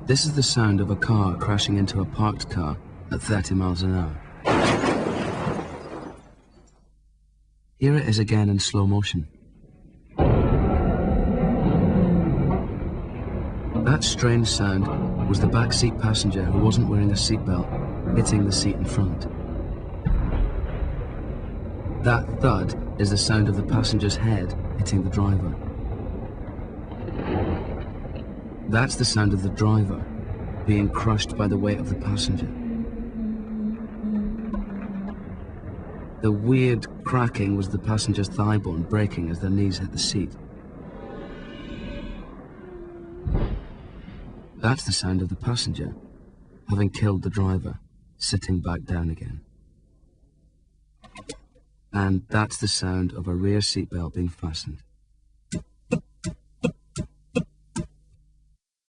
This is the sound of a car crashing into a parked car at 30 miles an hour. Here it is again in slow motion. That strange sound was the backseat passenger who wasn't wearing a seatbelt hitting the seat in front. That thud is the sound of the passenger's head hitting the driver. That's the sound of the driver being crushed by the weight of the passenger. The weird cracking was the passenger's thigh bone breaking as their knees hit the seat. That's the sound of the passenger, having killed the driver, sitting back down again. And that's the sound of a rear seatbelt being fastened.